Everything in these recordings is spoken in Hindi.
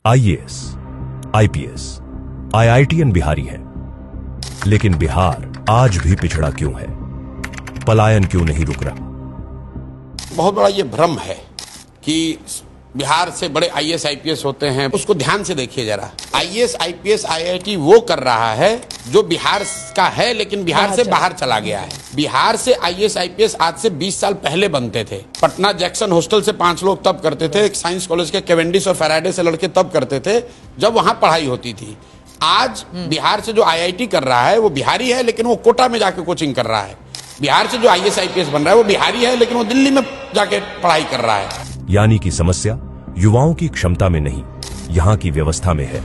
आईएएस, आईपीएस, आईआईटीएन बिहारी हैं। लेकिन बिहार आज भी पिछड़ा क्यों है? पलायन क्यों नहीं रुक रहा? बहुत बड़ा ये भ्रम है कि बिहार से बड़े आईएएस आईपीएस होते हैं। उसको ध्यान से देखिए जरा। आईएएस आईपीएस आईआईटी वो कर रहा है जो बिहार का है लेकिन बिहार से बाहर चला गया है। बिहार से आईएएस आईपीएस आज से 20 साल पहले बनते थे। पटना जैक्सन हॉस्टल से 5 लोग तब करते थे। साइंस कॉलेज के कैवेंडिश और फैराडे से लड़के तब करते थे जब वहां पढ़ाई होती थी। आज बिहार से जो आईआईटी कर रहा है वो बिहारी है लेकिन वो कोटा में जाके कोचिंग कर रहा है। बिहार से जो आईएएस आईपीएस बन रहा है वो बिहारी है लेकिन वो दिल्ली में जाके पढ़ाई कर रहा है। यानी कि समस्या युवाओं की क्षमता में नहीं, यहाँ की व्यवस्था में है।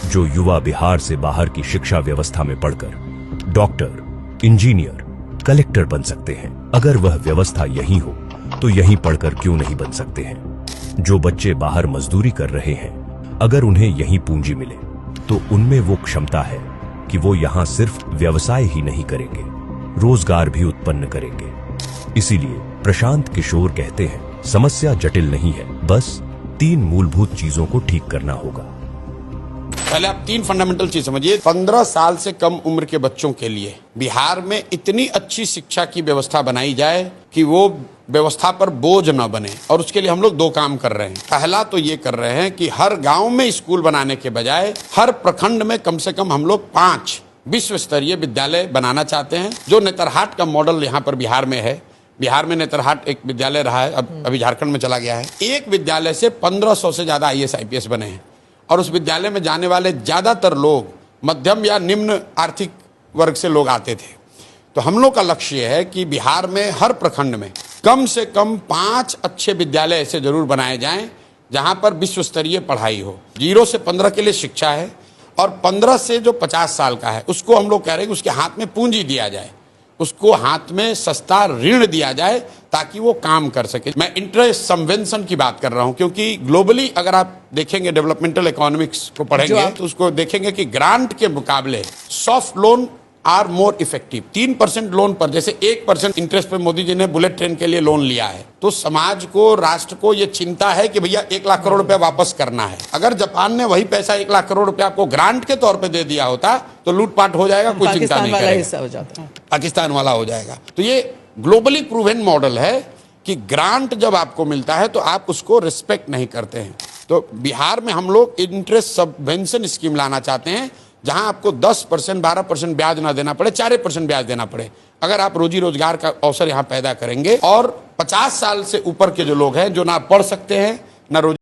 जो युवा बिहार से बाहर की शिक्षा व्यवस्था में पढ़कर डॉक्टर, इंजीनियर, कलेक्टर बन सकते हैं, अगर वह व्यवस्था यही हो तो यहीं पढ़कर क्यों नहीं बन सकते हैं? जो बच्चे बाहर मजदूरी कर रहे हैं, अगर उन्हें यहीं पूंजी मिले तो उनमें वो क्षमता है कि वो यहाँ सिर्फ व्यवसाय ही नहीं करेंगे, रोजगार भी उत्पन्न करेंगे। इसीलिए प्रशांत किशोर कहते हैं, समस्या जटिल नहीं है, बस 3 मूलभूत चीजों को ठीक करना होगा। पहले आप 3 फंडामेंटल चीज समझिए। 15 साल से कम उम्र के बच्चों के लिए बिहार में इतनी अच्छी शिक्षा की व्यवस्था बनाई जाए कि वो व्यवस्था पर बोझ न बने। और उसके लिए हम लोग 2 काम कर रहे हैं। पहला तो ये कर रहे हैं कि हर गांव में स्कूल बनाने के बजाय हर प्रखंड में कम से कम हम लोग 5 विश्व स्तरीय विद्यालय बनाना चाहते हैं। जो नेतरहाट का मॉडल यहाँ पर बिहार में है। बिहार में नेतरहाट एक विद्यालय रहा है, अभी झारखंड में चला गया है। एक विद्यालय से 1500 से ज्यादा आईएएस आईपीएस बने हैं और उस विद्यालय में जाने वाले ज्यादातर लोग मध्यम या निम्न आर्थिक वर्ग से लोग आते थे। तो हम लोग का लक्ष्य है कि बिहार में हर प्रखंड में कम से कम 5 अच्छे विद्यालय ऐसे जरूर बनाए जाएं जहां पर विश्व स्तरीय पढ़ाई हो। 0 से 15 के लिए शिक्षा है और 15 से जो 50 साल का है उसको हम लोग कह रहे हैं कि उसके हाथ में पूंजी दिया जाए, उसको हाथ में सस्ता ऋण दिया जाए ताकि वो काम कर सके। मैं इंटरेस्ट सबवेंशन की बात कर रहा हूं क्योंकि ग्लोबली अगर आप देखेंगे डेवलपमेंटल इकोनॉमिक्स को पढ़ेंगे तो उसको देखेंगे कि ग्रांट के मुकाबले soft loan are more effective. 3% loan पर, जैसे 1% इंटरेस्ट पे मोदी जी ने बुलेट ट्रेन के लिए लोन लिया है, तो समाज को, राष्ट्र को ये चिंता है कि भैया 1 लाख करोड़ रुपया वापस करना है। अगर जापान ने वही पैसा 1 लाख करोड़ रुपया आपको ग्रांट के तौर पे दे दिया होता तो लूटपाट हो जाएगा, कोई चिंता नहीं करेगा, पाकिस्तान वाला हो जाएगा। तो ये ग्लोबली प्रूवन मॉडल है कि ग्रांट जब आपको मिलता है तो आप उसको रिस्पेक्ट नहीं करते हैं। तो बिहार में हम लोग इंटरेस्ट सबवेंशन स्कीम लाना चाहते हैं जहां आपको 10%, 12% ब्याज ना देना पड़े, 4% ब्याज देना पड़े। अगर आप रोजी रोजगार का अवसर यहां पैदा करेंगे और 50 साल से ऊपर के जो लोग हैं जो ना पढ़ सकते हैं ना रोजी